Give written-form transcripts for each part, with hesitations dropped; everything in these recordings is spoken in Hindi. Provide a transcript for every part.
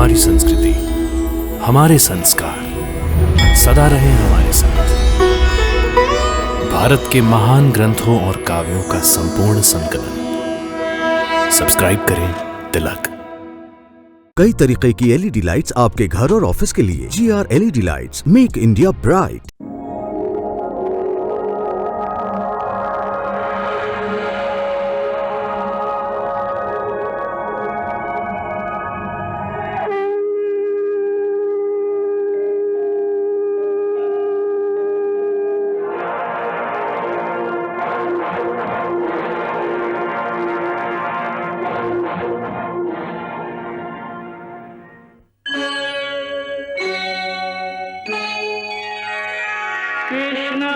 हमारी संस्कृति, हमारे संस्कार सदा रहे हमारे साथ। भारत के महान ग्रंथों और काव्यों का संपूर्ण संकलन। सब्सक्राइब करें तिलक। कई तरीके की एलईडी लाइट्स आपके घर और ऑफिस के लिए। GR LED lights, make India bright. Krishna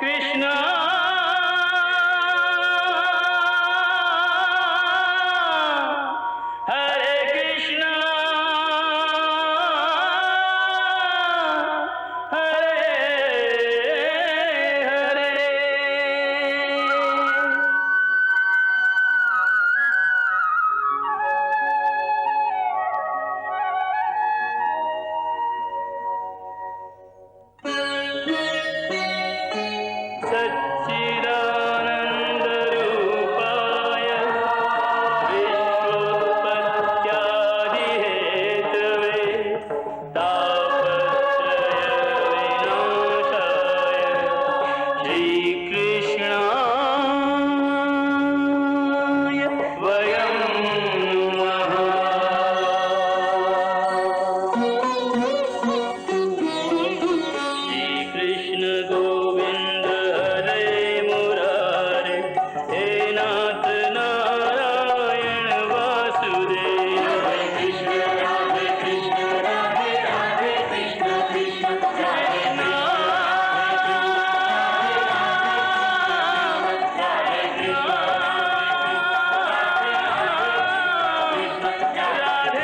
Krishna Hare Krishna Hare Hare. सच्चिदानन्दरूपाय विश्वोत्पत्त्यादिहेतवे तापत्रयविनाशाय श्रीकृष्णाय वयं नमः। श्रीकृष्ण गोविंद हरे मुरारे, हे नाथ नारायण वासुदेव। हरे कृष्ण राधे कृष्ण राधे राधे कृष्ण कृष्ण कृष्ण राधे कृष्ण राधे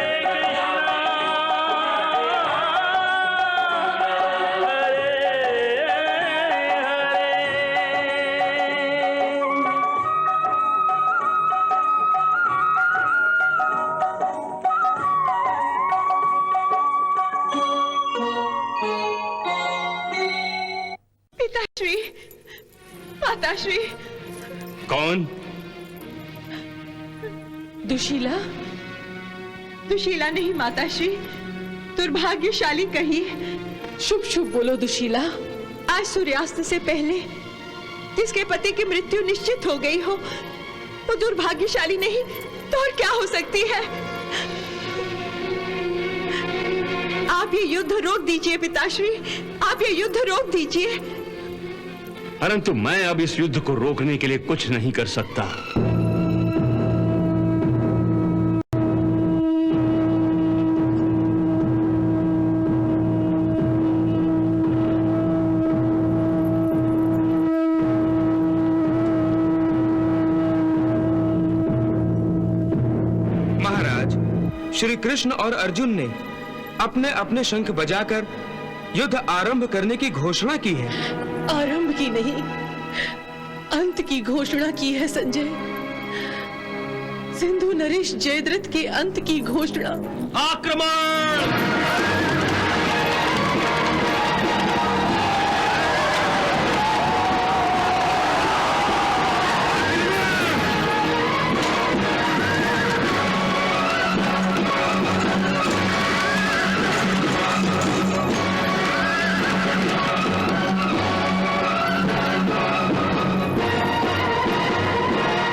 पिताश्री, माताश्री। कौन? दुशीला? दुशीला नहीं माताश्री, दुर्भाग्यशाली कहिए। शुभ शुभ बोलो दुशीला। आज सूर्यास्त से पहले जिसके पति की मृत्यु निश्चित हो गई हो वो दुर्भाग्यशाली नहीं तो और क्या हो सकती है? आप ये युद्ध रोक दीजिए पिताश्री, आप ये युद्ध रोक दीजिए। परंतु मैं अब इस युद्ध को रोकने के लिए कुछ नहीं कर सकता। महाराज, श्री कृष्ण और अर्जुन ने अपने अपने शंख बजाकर युद्ध आरंभ करने की घोषणा की है। आरंभ की नहीं, अंत की घोषणा की है संजय। सिंधु नरेश जयद्रथ के अंत की घोषणा। आक्रमण!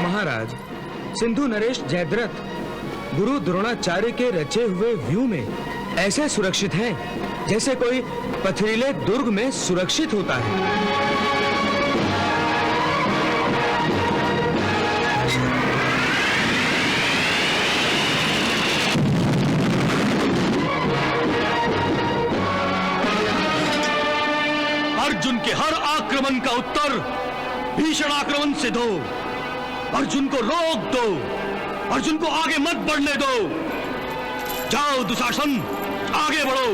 महाराज, सिंधु नरेश जयद्रथ गुरु द्रोणाचार्य के रचे हुए व्यू में ऐसे सुरक्षित हैं जैसे कोई पथरीले दुर्ग में सुरक्षित होता है। अर्जुन के हर आक्रमण का उत्तर भीषण आक्रमण से दो। अर्जुन को रोक दो, अर्जुन को आगे मत बढ़ने दो। जाओ दुशासन, आगे बढ़ो।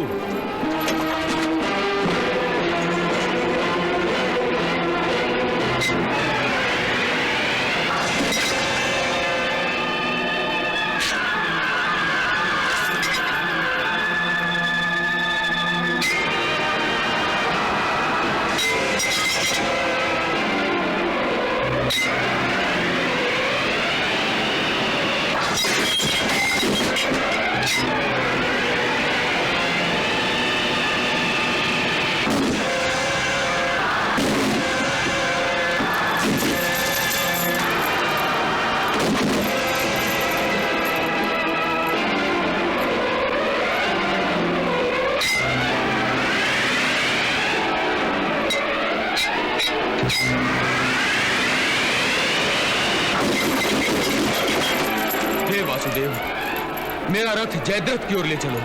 वासुदेव, मेरा रथ जयद्रथ की ओर ले चलो।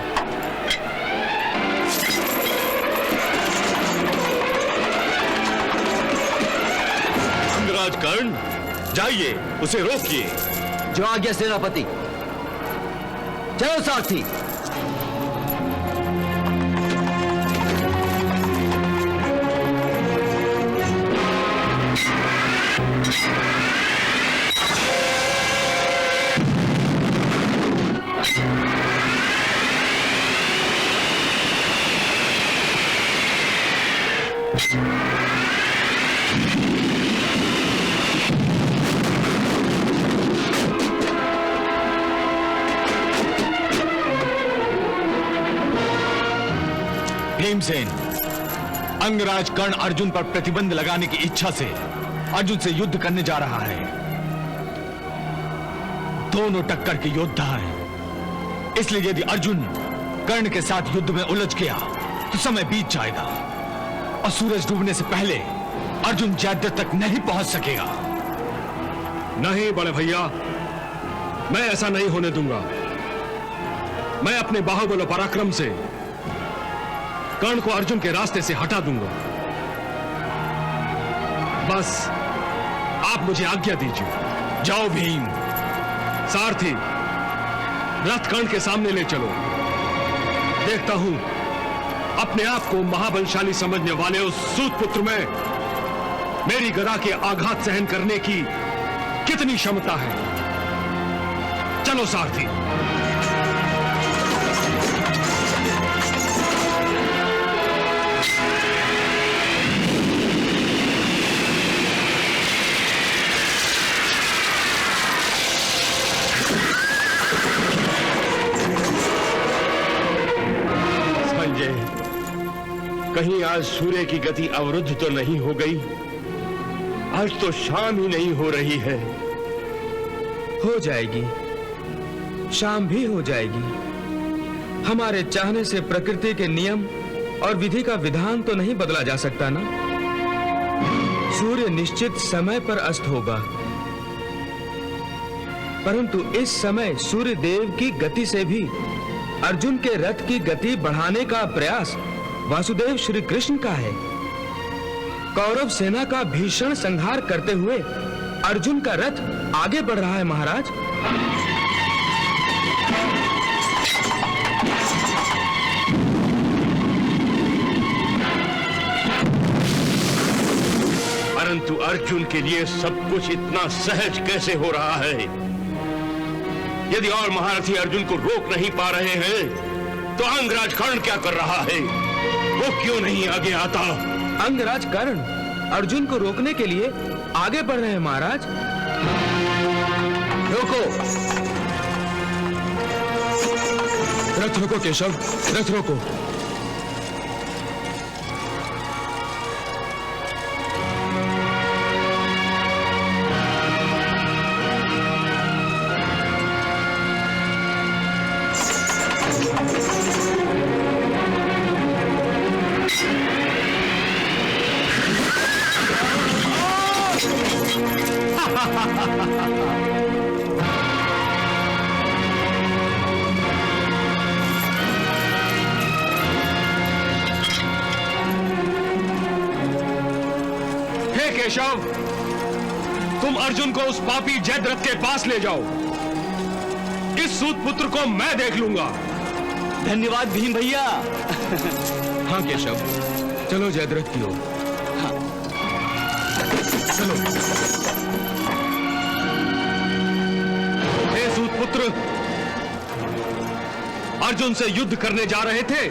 अंगराज कर्ण, जाइए, उसे रोकिए। जो आज्ञा सेनापति। चलो सारथी। भीमसेन, अंगराज कर्ण अर्जुन पर प्रतिबंध लगाने की इच्छा से अर्जुन से युद्ध करने जा रहा है। दोनों टक्कर के योद्धा हैं, इसलिए यदि अर्जुन कर्ण के साथ युद्ध में उलझ गया तो समय बीत जाएगा और सूरज डूबने से पहले अर्जुन जयद्रथ तक नहीं पहुंच सकेगा। नहीं बड़े भैया, मैं ऐसा नहीं होने दूंगा। मैं अपने बाहुबल और पराक्रम से कर्ण को अर्जुन के रास्ते से हटा दूंगा। बस आप मुझे आज्ञा दीजिए। जाओ भीम। सारथी, रथ कर्ण के सामने ले चलो। देखता हूं अपने आप को महाबलशाली समझने वाले उस सूत पुत्र में मेरी गदा के आघात सहन करने की कितनी क्षमता है। चलो सारथी। कहीं आज सूर्य की गति अवरुद्ध तो नहीं हो गई? आज तो शाम ही नहीं हो रही है। हो जाएगी, शाम भी हो जाएगी। हमारे चाहने से प्रकृति के नियम और विधि का विधान तो नहीं बदला जा सकता ना। सूर्य निश्चित समय पर अस्त होगा, परंतु इस समय सूर्य देव की गति से भी अर्जुन के रथ की गति बढ़ाने का प्रयास वासुदेव श्री कृष्ण का है। कौरव सेना का भीषण संहार करते हुए अर्जुन का रथ आगे बढ़ रहा है महाराज। परंतु अर्जुन के लिए सब कुछ इतना सहज कैसे हो रहा है? यदि और महारथी अर्जुन को रोक नहीं पा रहे हैं तो अंगराज कर्ण क्या कर रहा है? वो क्यों नहीं आगे आता? अंगराज कर्ण अर्जुन को रोकने के लिए आगे बढ़ रहे हैं महाराज। रोको। रथ रोको केशव, रथ रोको। केशव, तुम अर्जुन को उस पापी जयद्रथ के पास ले जाओ। इस सूत पुत्र को मैं देख लूंगा। धन्यवाद भीम भैया। हाँ केशव, चलो जयद्रथ की ओर। चलो। हे सूत पुत्र, अर्जुन से युद्ध करने जा रहे थे।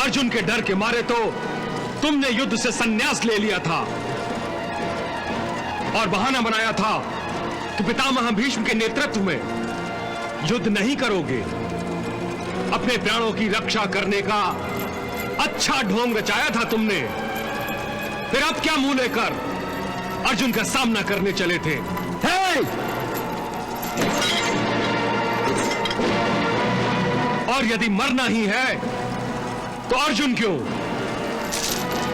अर्जुन के डर के मारे तो तुमने युद्ध से संन्यास ले लिया था और बहाना बनाया था कि पितामह भीष्म के नेतृत्व में युद्ध नहीं करोगे। अपने प्राणों की रक्षा करने का अच्छा ढोंग रचाया था तुमने। फिर अब क्या मुंह लेकर अर्जुन का सामना करने चले थे? और यदि मरना ही है तो अर्जुन क्यों,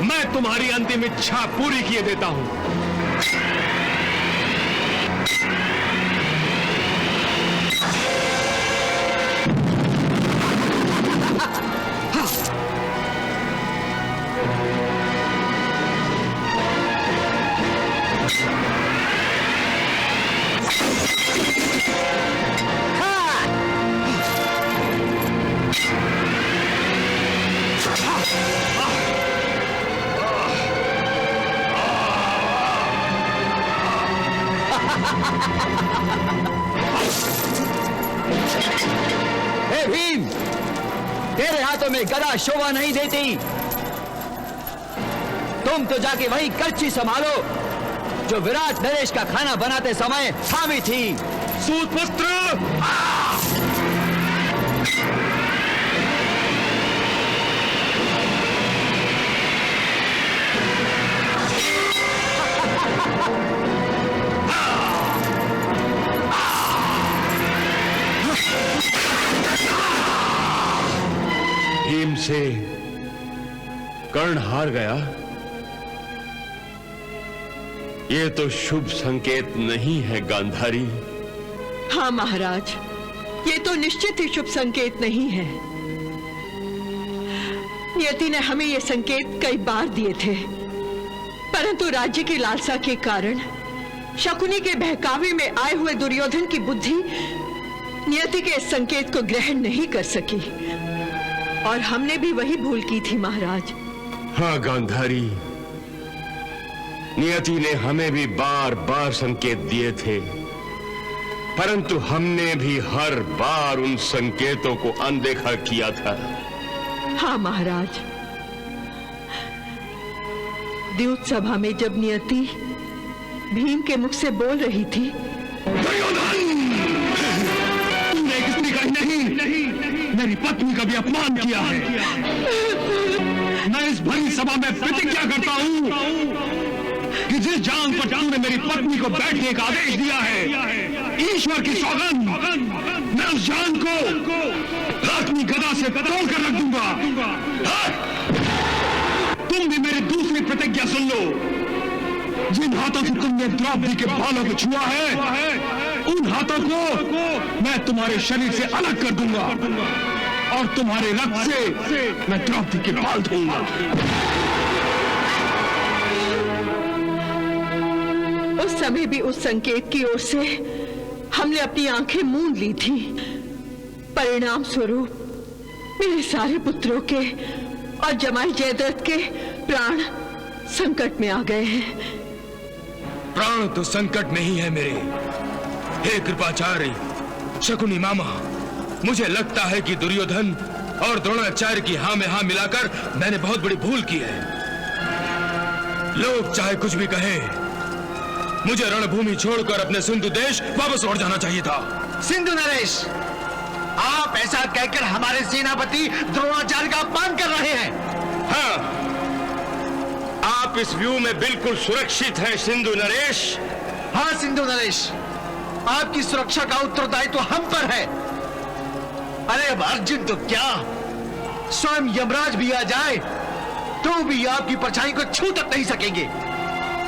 मैं तुम्हारी अंतिम इच्छा पूरी किए देता हूं। हे भीम, तेरे हाथों में गदा शोभा नहीं देती। तुम तो जाके वही कच्ची संभालो जो विराट नरेश का खाना बनाते समय थामी थी। सूतपुत्र! भीम से कर्ण हार गया, ये तो शुभ संकेत नहीं है गांधारी। हाँ महाराज, ये तो निश्चित ही शुभ संकेत नहीं है। नियति ने हमें ये संकेत कई बार दिए थे, परंतु राज्य की लालसा के कारण शकुनी के बहकावे में आए हुए दुर्योधन की बुद्धि नियति के इस संकेत को ग्रहण नहीं कर सकी, और हमने भी वही भूल की थी महाराज। हाँ गांधारी, नियति ने हमें भी बार बार संकेत दिए थे, परंतु हमने भी हर बार उन संकेतों को अनदेखा किया था। हाँ महाराज, द्यूत सभा में जब नियति भीम के मुख से बोल रही थी, तूने किसी का नहीं मेरी पत्नी का भी अपमान किया है। मैं इस भरी सभा में प्रतिज्ञा करता हूं कि जिस जान पर तूने मेरी पत्नी को बैठने का आदेश दिया है, ईश्वर की सौगंध, मैं उस जान को अपनी गदा से तोड़कर रख दूंगा। तुम भी मेरी दूसरी प्रतिज्ञा सुन लो। जिन हाथों से तुमने द्रौपदी के बालों को छुआ है, उन हाथों को मैं तुम्हारे शरीर से अलग कर दूंगा और तुम्हारे रक्त से मैं द्रौपदी के बाल धोऊंगा। उस समय भी उस संकेत की ओर से हमने अपनी आंखें मूंद ली थी। परिणाम स्वरूप मेरे सारे पुत्रों के और जमाई जयद्रथ के प्राण संकट में आ गए हैं। प्राण तो संकट में ही है मेरे। हे कृपाचार्य, शकुनी मामा, मुझे लगता है कि दुर्योधन और द्रोणाचार्य की हाँ में हाँ मिलाकर मैंने बहुत बड़ी भूल की है। लोग चाहे कुछ भी कहें, मुझे रणभूमि छोड़कर अपने सिंधु देश वापस लौट जाना चाहिए था। सिंधु नरेश, आप ऐसा कहकर हमारे सेनापति द्रोणाचार्य का अपमान कर रहे हैं। हाँ, आप इस व्यू में बिल्कुल सुरक्षित हैं सिंधु नरेश। हाँ सिंधु नरेश, आपकी सुरक्षा का उत्तरदायित्व तो हम पर है। अरे अब अर्जुन तो क्या, स्वयं यमराज भी आ जाए तो भी आपकी परछाई को छू तक नहीं सकेंगे।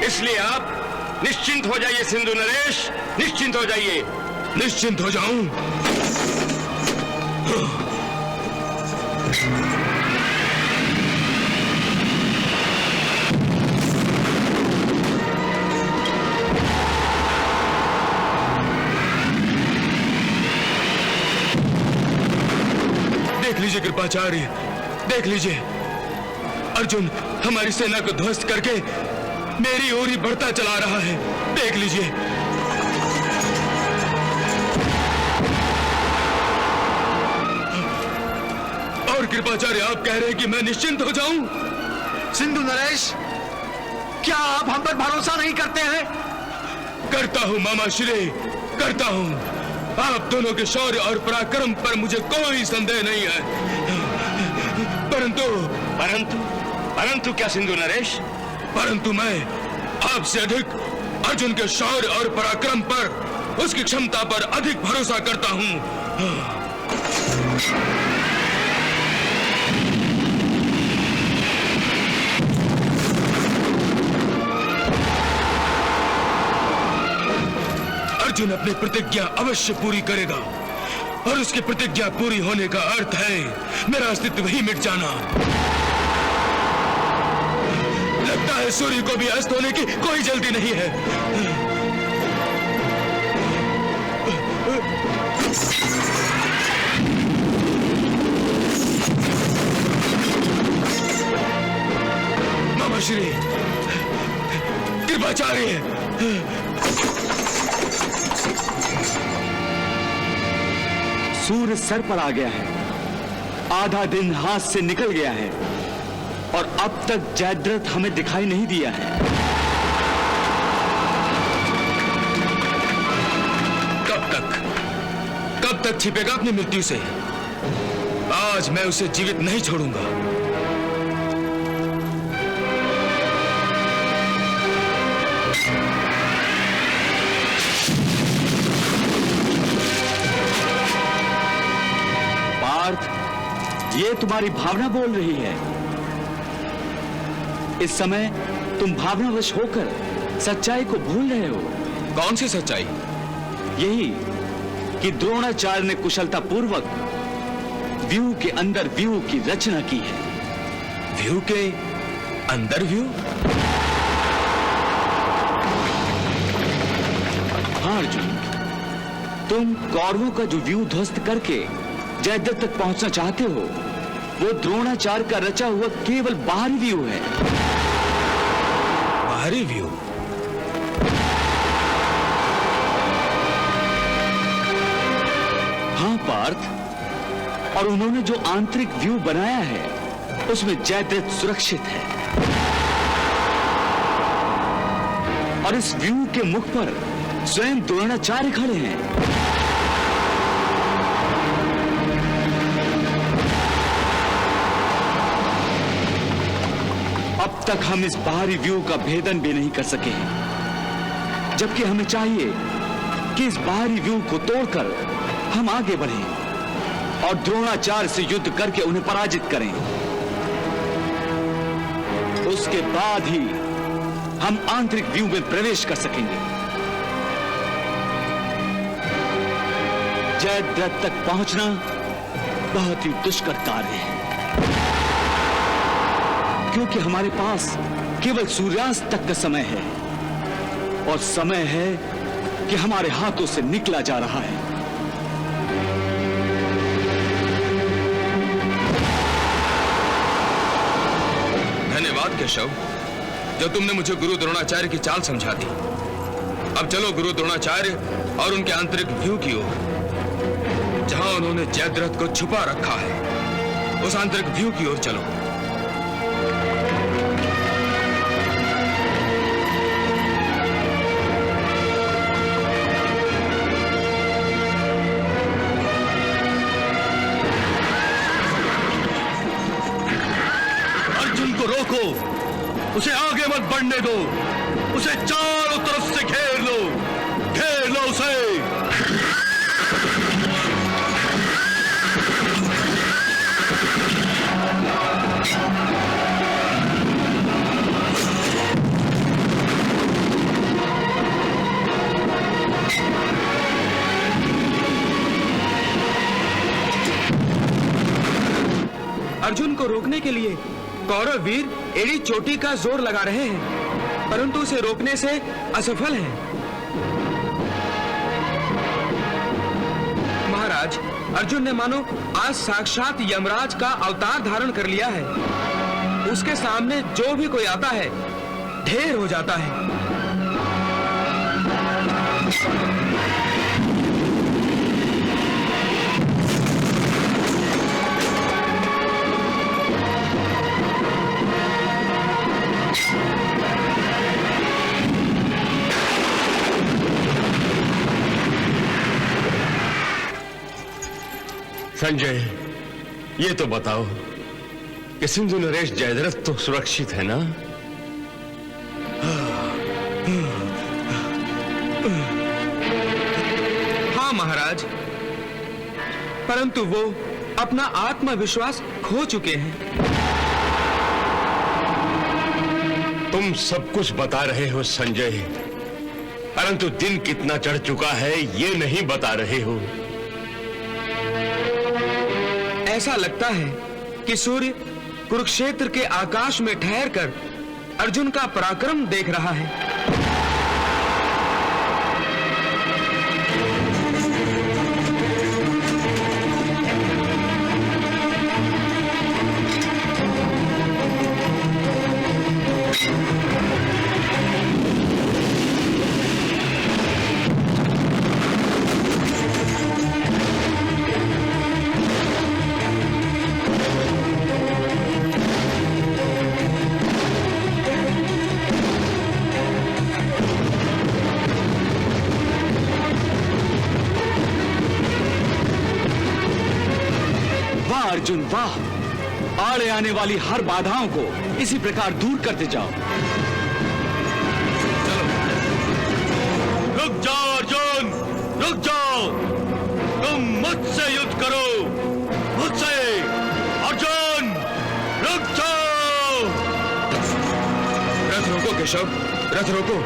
इसलिए आप निश्चिंत हो जाइए सिंधु नरेश, निश्चिंत हो जाइए। निश्चिंत हो जाऊं? देख लीजिए कृपाचार्य, देख लीजिए, अर्जुन हमारी सेना को ध्वस्त करके मेरी ओर ही बढ़ता चला रहा है। देख लीजिए। और कृपाचार्य आप कह रहे हैं कि मैं निश्चिंत हो जाऊं? सिंधु नरेश, क्या आप हम पर भरोसा नहीं करते हैं? करता हूं मामा श्री, करता हूं। आप दोनों के शौर्य और पराक्रम पर मुझे कोई संदेह नहीं है, परंतु परंतु परंतु क्या सिंधु नरेश? परंतु मैं आपसे अधिक अर्जुन के शौर्य और पराक्रम पर, उसकी क्षमता पर अधिक भरोसा करता हूं। अर्जुन अपनी प्रतिज्ञा अवश्य पूरी करेगा, और उसकी प्रतिज्ञा पूरी होने का अर्थ है मेरा अस्तित्व ही मिट जाना। लगता है सूर्य को भी अस्त होने की कोई जल्दी नहीं है। मामा श्री, कृपाचार्य, सूर्य सर पर आ गया है, आधा दिन हाथ से निकल गया है और अब तक जयद्रथ हमें दिखाई नहीं दिया है। कब तक छिपेगा अपनी मृत्यु से? आज मैं उसे जीवित नहीं छोड़ूंगा। पार्थ, ये तुम्हारी भावना बोल रही है। इस समय तुम भावनावश होकर सच्चाई को भूल रहे हो। कौन सी सच्चाई? यही कि द्रोणाचार्य ने कुशलतापूर्वक व्यूह के अंदर व्यूह की रचना की है। व्यूह के अंदर व्यूह? हाँ अर्जुन, तुम कौरवों का जो व्यूह ध्वस्त करके जयद्रथ तक पहुंचना चाहते हो, वो द्रोणाचार्य का रचा हुआ केवल बाहरी व्यूह है। बाहरी व्यूह? हाँ पार्थ, और उन्होंने जो आंतरिक व्यू बनाया है उसमें जयद्रथ सुरक्षित है। और इस व्यू के मुख पर स्वयं द्रोणाचार्य खड़े हैं। अब तक हम इस बाहरी व्यू का भेदन भी नहीं कर सके हैं, जबकि हमें चाहिए कि इस बाहरी व्यू को तोड़कर हम आगे बढ़ें और द्रोणाचार्य से युद्ध करके उन्हें पराजित करें। उसके बाद ही हम आंतरिक व्यू में प्रवेश कर सकेंगे। जयद्रथ तक पहुंचना बहुत ही दुष्कर कार्य है, क्योंकि हमारे पास केवल सूर्यास्त तक का समय है, और समय है कि हमारे हाथों से निकला जा रहा है। धन्यवाद केशव, जो तुमने मुझे गुरु द्रोणाचार्य की चाल समझा दी। अब चलो गुरु द्रोणाचार्य और उनके आंतरिक व्यू की ओर, जहां उन्होंने जयद्रथ को छुपा रखा है। उस आंतरिक व्यू की ओर चलो। अर्जुन को रोको, उसे आगे मत बढ़ने दो, उसे चारों तरफ से घेर लो उसे। अर्जुन को रोकने के लिए कौरव वीर एड़ी चोटी का जोर लगा रहे हैं, परंतु उसे रोकने से असफल हैं। महाराज, अर्जुन ने मानो आज साक्षात यमराज का अवतार धारण कर लिया है। उसके सामने जो भी कोई आता है ढेर हो जाता है। संजय, ये तो बताओ कि सिंधु नरेश जयद्रथ तो सुरक्षित है ना? हाँ महाराज, परंतु वो अपना आत्मविश्वास खो चुके हैं। तुम सब कुछ बता रहे हो संजय, परंतु दिन कितना चढ़ चुका है ये नहीं बता रहे हो। ऐसा लगता है कि सूर्य कुरुक्षेत्र के आकाश में ठहरकर अर्जुन का पराक्रम देख रहा है। अर्जुन वाह, आड़े आने वाली हर बाधाओं को इसी प्रकार दूर करते जाओ। रुक जाओ अर्जुन, रुक जाओ। तुम मुझसे युद्ध करो, मुझसे। अर्जुन रुक जाओ। रथ रोको केशव, रथ रोको।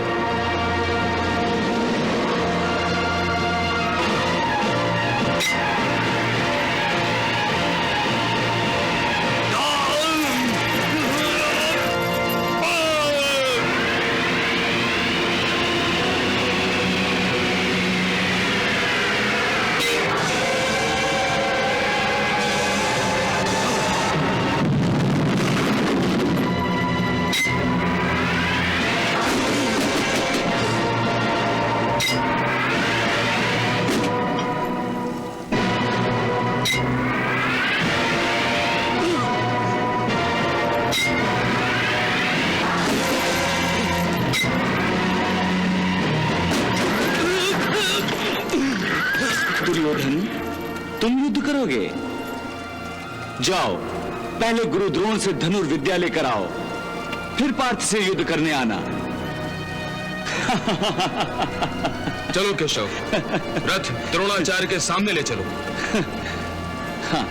दुर्योधन, तुम युद्ध करोगे? जाओ, पहले गुरु द्रोण से धनुर्विद्या लेकर आओ, फिर पार्थ से युद्ध करने आना। चलो केशव, रथ द्रोणाचार्य के सामने ले चलो। हाँ।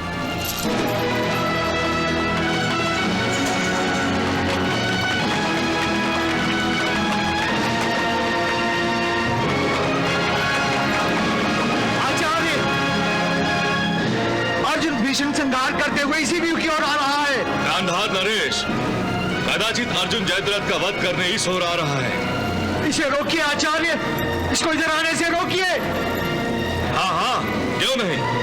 भीषण संहार करते हुए इसी व्यू की ओर आ रहा है। गांधार नरेश, कदाचित अर्जुन जयद्रथ का वध करने ही सो रहा है। इसे रोकिए आचार्य, इसको इधर आने से रोकिए। हाँ हाँ, क्यों नहीं।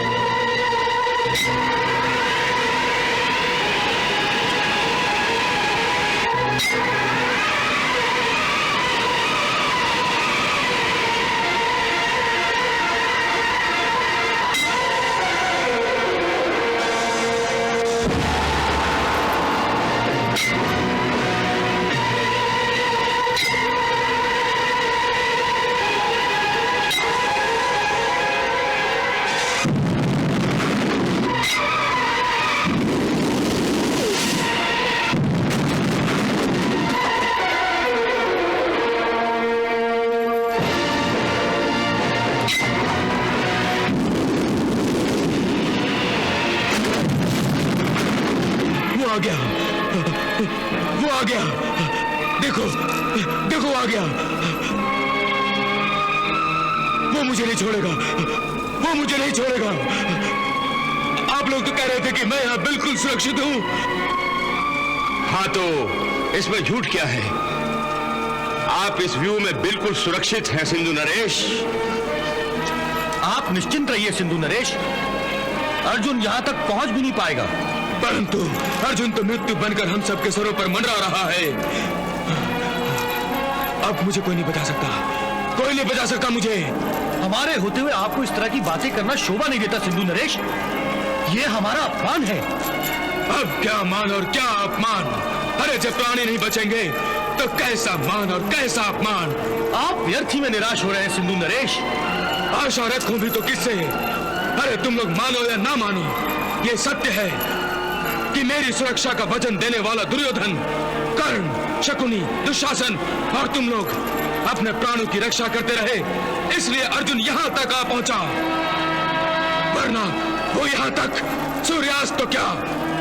आ गया, वो आ गया। देखो, देखो आ गया। वो मुझे नहीं छोड़ेगा, वो मुझे नहीं छोड़ेगा। आप लोग तो कह रहे थे कि मैं यहां बिल्कुल सुरक्षित हूं। हाँ, तो इसमें झूठ क्या है? आप इस व्यू में बिल्कुल सुरक्षित हैं सिंधु नरेश। आप निश्चिंत रहिए सिंधु नरेश, अर्जुन यहां तक पहुंच भी नहीं पाएगा। परंतु अर्जुन तो मृत्यु बनकर हम सबके सरों पर मंडरा रहा है। अब मुझे कोई नहीं बचा सकता, कोई नहीं बचा सकता मुझे। हमारे होते हुए आपको इस तरह की बातें करना शोभा नहीं देता सिंधु नरेश, ये हमारा अपमान है। अब क्या मान और क्या अपमान। अरे जब प्राणी नहीं बचेंगे तो कैसा मान और कैसा अपमान। आप व्यर्थ ही में निराश हो रहे हैं सिंधु नरेश। आशा रखूं भी तो किससे? अरे तुम लोग मानो या ना मानो, ये सत्य है कि मेरी सुरक्षा का वचन देने वाला दुर्योधन, कर्ण, शकुनी, दुशासन और तुम लोग अपने प्राणों की रक्षा करते रहे, इसलिए अर्जुन यहां तक आ पहुंचा। वरना वो यहां तक सूर्यास्त तो क्या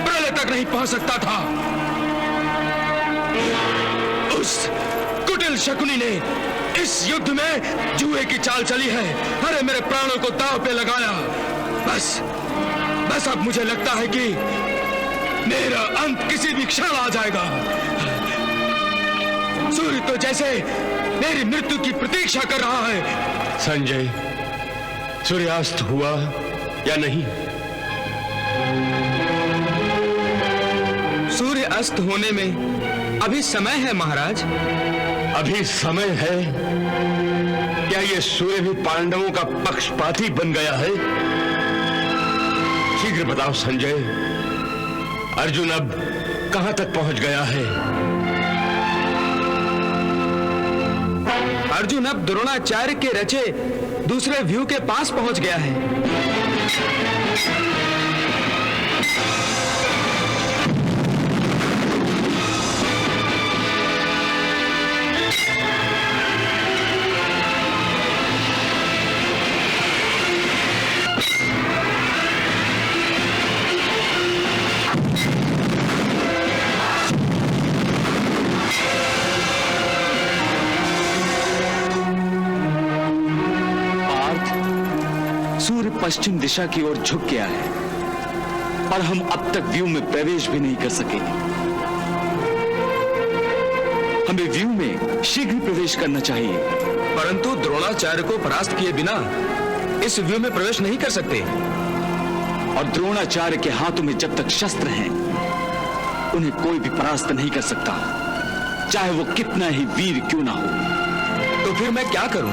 प्रलय तक नहीं पहुंच सकता था। उस कुटिल शकुनी ने इस युद्ध में जुए की चाल चली है। अरे मेरे प्राणों को दांव पे लगाया। बस अब मुझे लगता है कि मेरा अंत किसी भी क्षण आ जाएगा। सूर्य तो जैसे मेरी मृत्यु की प्रतीक्षा कर रहा है। संजय, सूर्यास्त हुआ या नहीं? सूर्य अस्त होने में अभी समय है महाराज। अभी समय है? क्या ये सूर्य भी पांडवों का पक्षपाती बन गया है? शीघ्र बताओ संजय, अर्जुन अब कहां तक पहुंच गया है? अर्जुन अब द्रोणाचार्य के रचे दूसरे व्यू के पास पहुंच गया है। पश्चिम दिशा की ओर झुक गया है और हम अब तक व्यू में प्रवेश भी नहीं कर सके। हमें व्यू में शीघ्र प्रवेश करना चाहिए। परंतु द्रोणाचार्य को परास्त किए बिना इस व्यू में प्रवेश नहीं कर सकते। और द्रोणाचार्य के हाथों में जब तक शस्त्र हैं, उन्हें कोई भी परास्त नहीं कर सकता, चाहे वो कितना ही वीर क्यों ना हो। तो फिर मैं क्या करूं?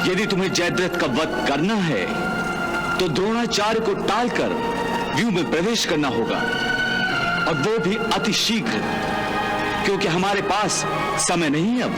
यदि तुम्हें जयद्रथ का वध करना है तो द्रोणाचार्य को टालकर व्यू में प्रवेश करना होगा, और वो भी अति शीघ्र, क्योंकि हमारे पास समय नहीं है अब।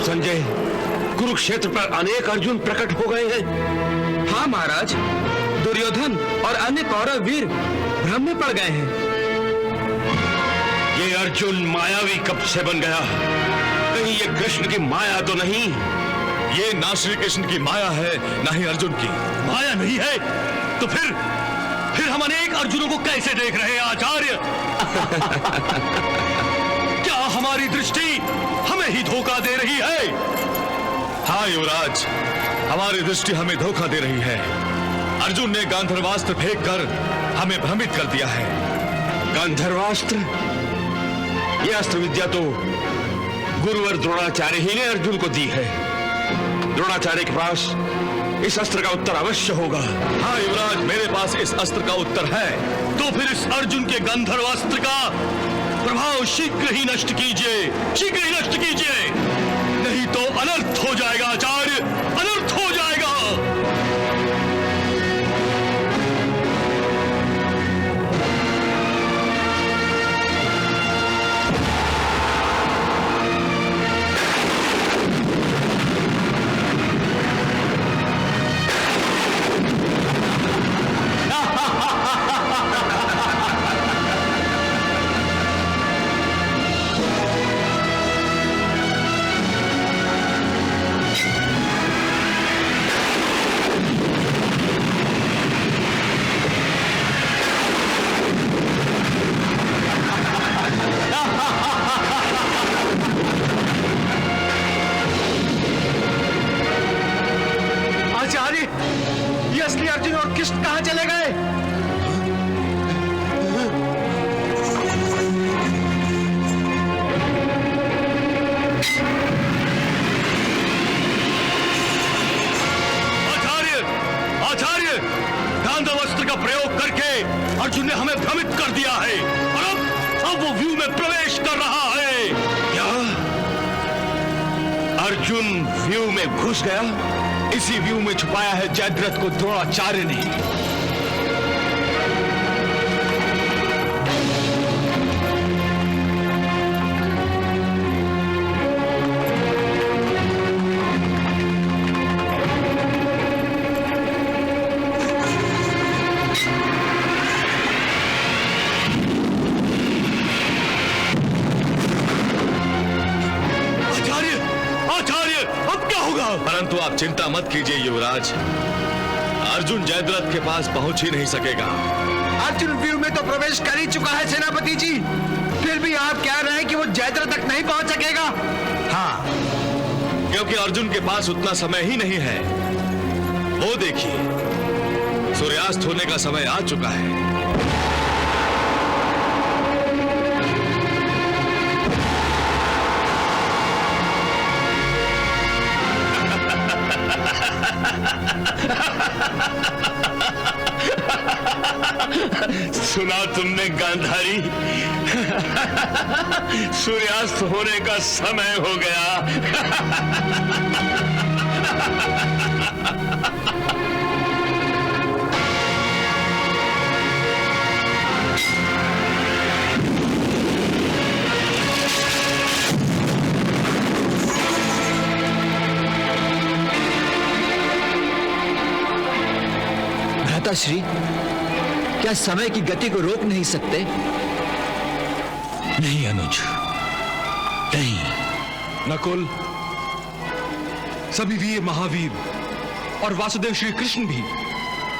समझे? कुरुक्षेत्र पर अनेक अर्जुन प्रकट हो गए हैं। हाँ महाराज, दुर्योधन और अन्य कौरव वीर भ्रम में पड़ गए हैं। ये अर्जुन मायावी कब से बन गया? कहीं ये कृष्ण की माया तो नहीं? ये ना श्री कृष्ण की माया है, ना ही अर्जुन की। माया नहीं है तो फिर हम अनेक अर्जुनों को कैसे देख रहे हैं आचार्य? क्या हमारी दृष्टि हमें ही धोखा दे रही है? हाँ युवराज, हमारी दृष्टि हमें धोखा दे रही है। अर्जुन ने गांधर्वास्त्र फेंककर हमें भ्रमित कर दिया है। गांधर्वास्त्र? यह अस्त्र विद्या तो गुरुवर द्रोणाचार्य ही ने अर्जुन को दी है। द्रोणाचार्य के पास इस अस्त्र का उत्तर अवश्य होगा। हाँ युवराज, मेरे पास इस अस्त्र का उत्तर है। तो फिर इस अर्जुन के गांधर्वास्त्र का प्रभाव शीघ्र ही नष्ट कीजिए, शीघ्र ही नष्ट कीजिए, नहीं तो अनर्थ हो जाएगा आचार्य, अनर्थ हो जाएगा। कहां चले गए? आचार्य, गांधर्वास्त्र का प्रयोग करके अर्जुन ने हमें भ्रमित कर दिया है और अब वो व्यू में प्रवेश कर रहा है। क्या अर्जुन व्यू में घुस गया? इसी व्यू में छुपाया है जयद्रथ को द्रोणाचार्य ने। परंतु आप चिंता मत कीजिए युवराज, अर्जुन जयद्रथ के पास पहुंच ही नहीं सकेगा। अर्जुन व्यू में तो प्रवेश कर ही चुका है सेनापति जी, फिर भी आप कह रहे हैं कि वो जयद्रथ तक नहीं पहुंच सकेगा? हाँ, क्योंकि अर्जुन के पास उतना समय ही नहीं है। वो देखिए, सूर्यास्त होने का समय आ चुका है। सुना तुमने गांधारी? सूर्यास्त होने का समय हो गया। श्री, क्या समय की गति को रोक नहीं सकते? नहीं अनुज, नहीं। नकुल, सभी वीर महावीर और वासुदेव श्री कृष्ण भी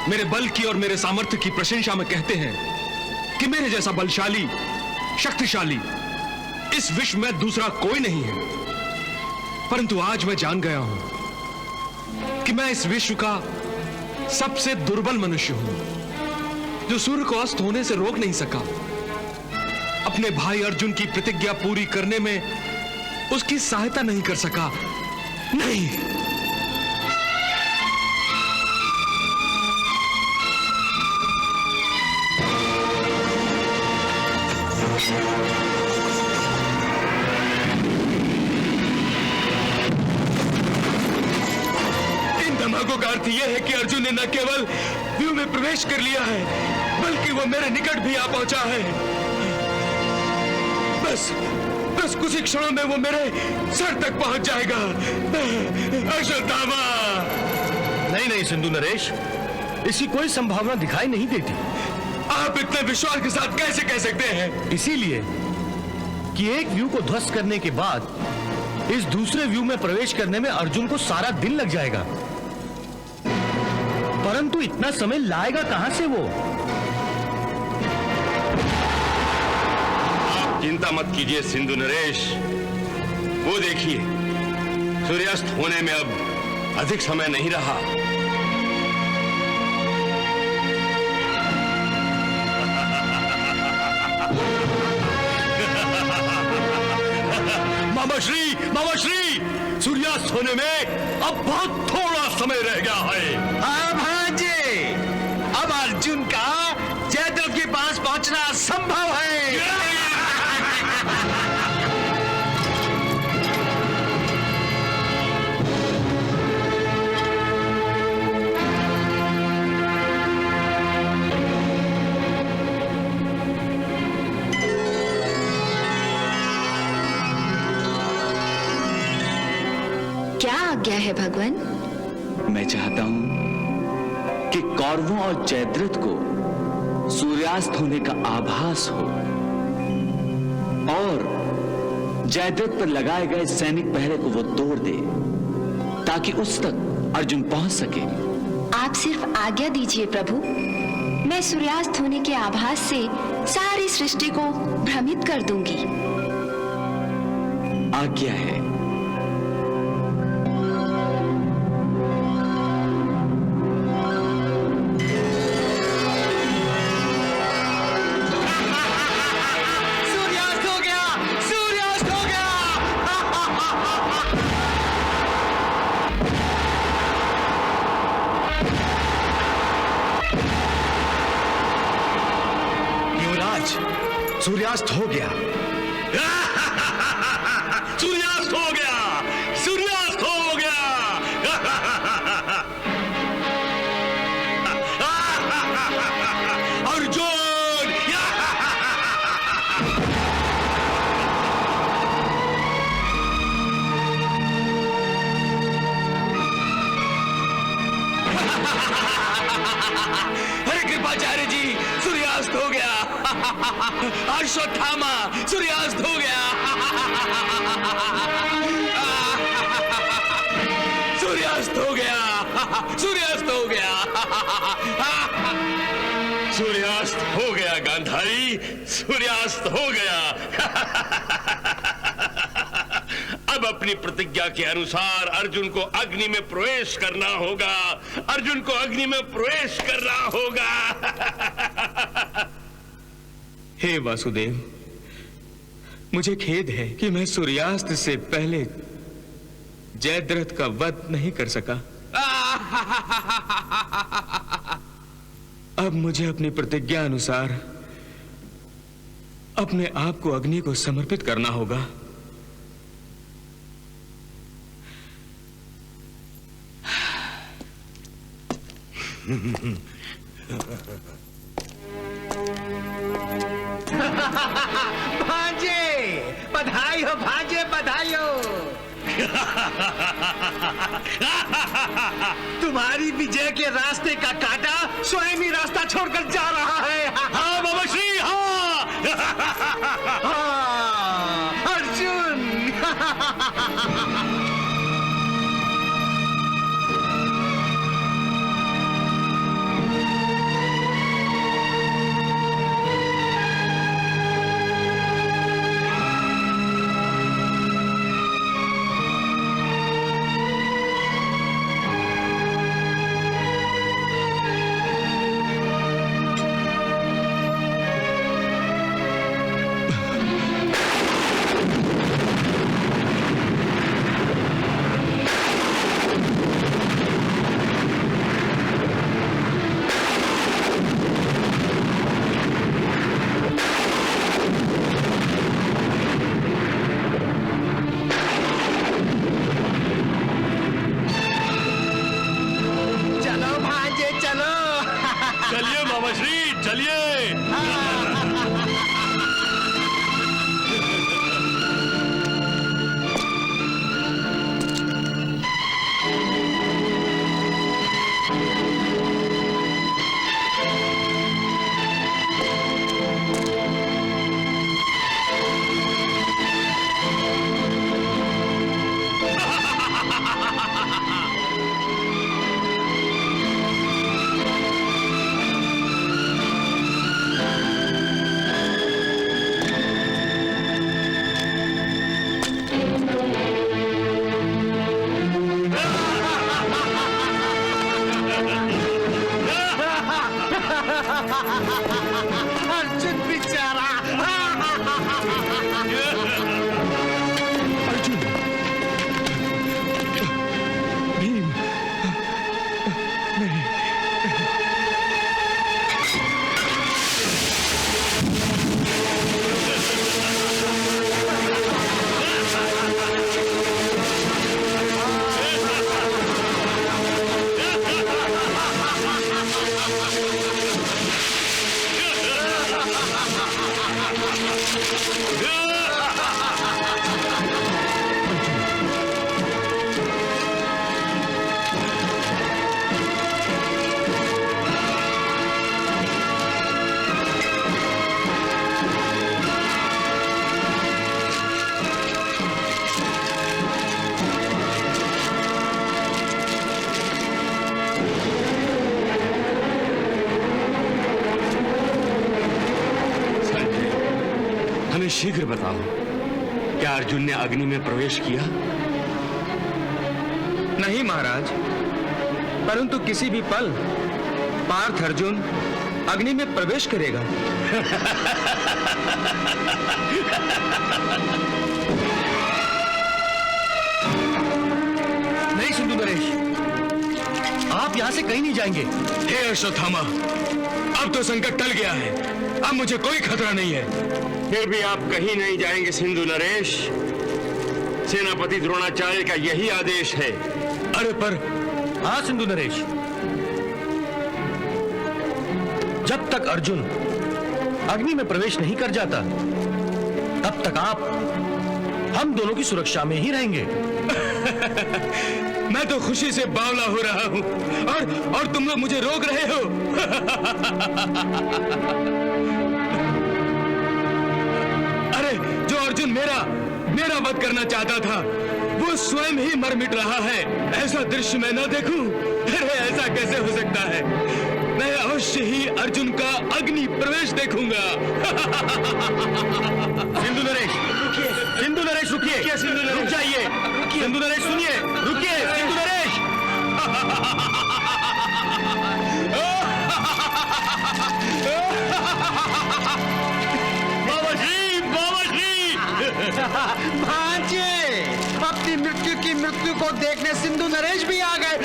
मेरे बल की और मेरे सामर्थ्य की प्रशंसा में कहते हैं कि मेरे जैसा बलशाली, शक्तिशाली इस विश्व में दूसरा कोई नहीं है। परंतु आज मैं जान गया हूं कि मैं इस विश्व का सबसे दुर्बल मनुष्य हूं, जो सूर्य को अस्त होने से रोक नहीं सका, अपने भाई अर्जुन की प्रतिज्ञा पूरी करने में उसकी सहायता नहीं कर सका। नहीं, धमाकों का अर्थ यह है कि अर्जुन ने न केवल व्यू में प्रवेश कर लिया है, बल्कि वो मेरे निकट भी आ पहुंचा है। बस कुछ ही क्षणों में वो मेरे सर तक पहुंच जाएगा। अश्वत्थामा! नहीं सिंधु नरेश, इसकी कोई संभावना दिखाई नहीं देती। आप इतने विश्वास के साथ कैसे कह सकते हैं? इसीलिए कि एक व्यू को ध्वस्त करने के बाद इस दूसरे व्यू में प्रवेश करने में अर्जुन को सारा दिन लग जाएगा। परंतु इतना समय लाएगा कहां से वो? आप चिंता मत कीजिए सिंधु नरेश। वो देखिए, सूर्यास्त होने में अब अधिक समय नहीं रहा। मामा श्री, सूर्यास्त होने में अब बहुत थोड़ा समय रह गया है। हाँ भांजे, अब अर्जुन का जयद्रथ के पास पहुंचना संभव है। क्या आज्ञा है भगवान? मैं चाहता हूं कि कौरवों और जयद्रथ को सूर्यास्त होने का आभास हो और जयद्रथ पर लगाए गए सैनिक पहरे को वो तोड़ दे, ताकि उस तक अर्जुन पहुंच सके। आप सिर्फ आज्ञा दीजिए प्रभु। मैं सूर्यास्त होने के आभास से सारी सृष्टि को भ्रमित कर दूंगी। आज्ञा है। सूर्यास्त हो गया। सूर्यास्त हो गया, सूर्यास्त हो गया। अर्जुन! अरे कृपाचार्य जी, सूर्यास्त हो गया। अश्वत्थामा, सूर्यास्त हो गया। सूर्यास्त हो गया, सूर्यास्त हो गया। सूर्यास्त हो गया गांधारी, सूर्यास्त हो गया। अब अपनी प्रतिज्ञा के अनुसार अर्जुन को अग्नि में प्रवेश करना होगा। अर्जुन को अग्नि में प्रवेश करना होगा। हे वासुदेव, मुझे खेद है कि मैं सूर्यास्त से पहले जयद्रथ का वध नहीं कर सका। अब मुझे अपनी प्रतिज्ञा अनुसार अपने आप को अग्नि को समर्पित करना होगा। भांजे, बधाई हो भांजे, बधाई हो। तुम्हारी विजय के रास्ते का कांटा स्वयं ही रास्ता छोड़कर जा रहा है। हाँ बाबा श्री, हाँ। हाँ, अर्जुन। अर्जुन बेचारा। अर्जुन, भीम, नहीं। हमें शीघ्र बताओ, क्या अर्जुन ने अग्नि में प्रवेश किया? नहीं महाराज, परंतु किसी भी पल पार्थ अर्जुन अग्नि में प्रवेश करेगा। नहीं सिंधु नरेश, आप यहां से कहीं नहीं जाएंगे। हे अश्वत्थामा, अब तो संकट टल गया है, अब मुझे कोई खतरा नहीं है। फिर भी आप कहीं नहीं जाएंगे सिंधु नरेश। सेनापति द्रोणाचार्य का यही आदेश है। अरे पर हाँ सिंधु नरेश, जब तक अर्जुन अग्नि में प्रवेश नहीं कर जाता, तब तक आप हम दोनों की सुरक्षा में ही रहेंगे। मैं तो खुशी से बावला हो रहा हूं और तुम लोग मुझे रोक रहे हो। अरे जो अर्जुन मेरा वध करना चाहता था, वो स्वयं ही मर मिट रहा है। ऐसा दृश्य मैं न देखूं। अरे ऐसा कैसे हो सकता है? मैं अवश्य ही अर्जुन का अग्नि प्रवेश देखूंगा। सिंधु नरेश रुकिए, सिंधु नरेश रुकिए, रुक जाइए। सिंधु नरेश सुनिए, रुकिए सिंधु नरेश। बाबा श्री, भांजे, अपनी मृत्यु की मृत्यु को देखने सिंधु नरेश भी आ गए।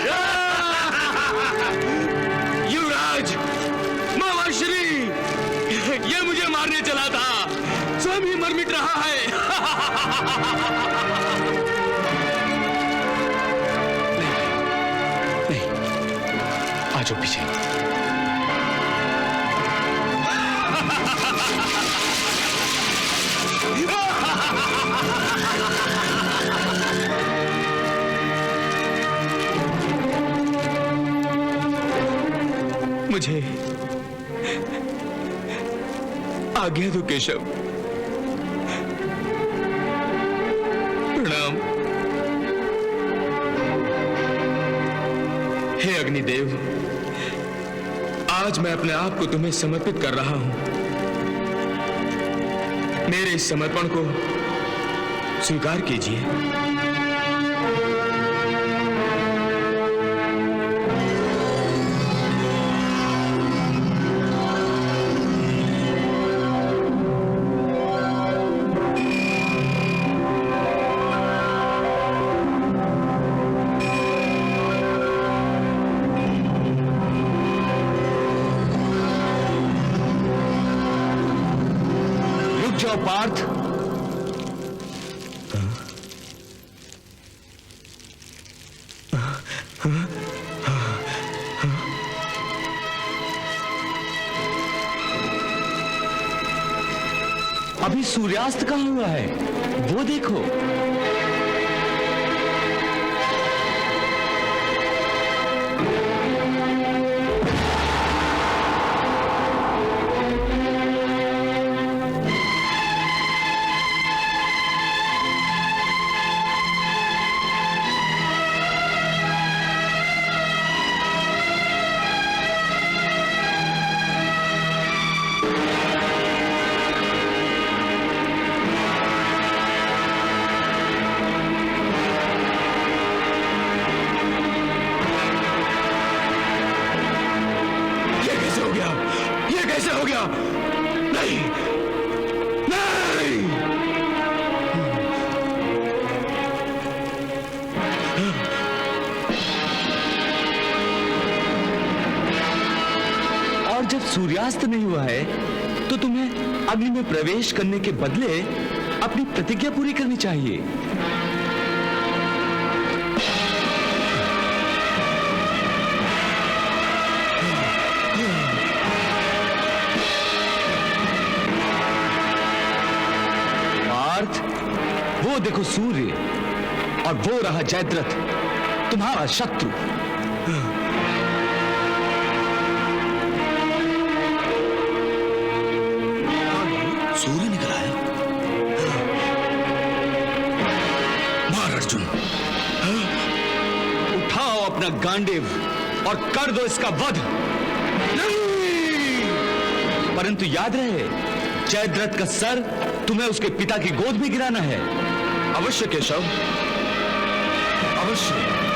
युवराज, मरने चला था, स्वयं ही मर मिट रहा है। नहीं, आ जाओ पीछे। मुझे आज्ञा दो केशव। प्रणाम। हे अग्निदेव, आज मैं अपने आप को तुम्हें समर्पित कर रहा हूं। मेरे इस समर्पण को स्वीकार कीजिए। पार्थ, अभी सूर्यास्त कहाँ हुआ है, वो देखो। कैसे हो गया? नहीं, नहीं। और जब सूर्यास्त नहीं हुआ है तो तुम्हें अग्नि में प्रवेश करने के बदले अपनी प्रतिज्ञा पूरी करनी चाहिए। वो देखो सूर्य, और वो रहा जयद्रथ, तुम्हारा शत्रु। सूर्य निकला है। मार अर्जुन। उठाओ अपना गांडीव और कर दो इसका वध। परंतु याद रहे, जयद्रथ का सर तुम्हें उसके पिता की गोद में गिराना है। अवश्य केशव, अवश्य।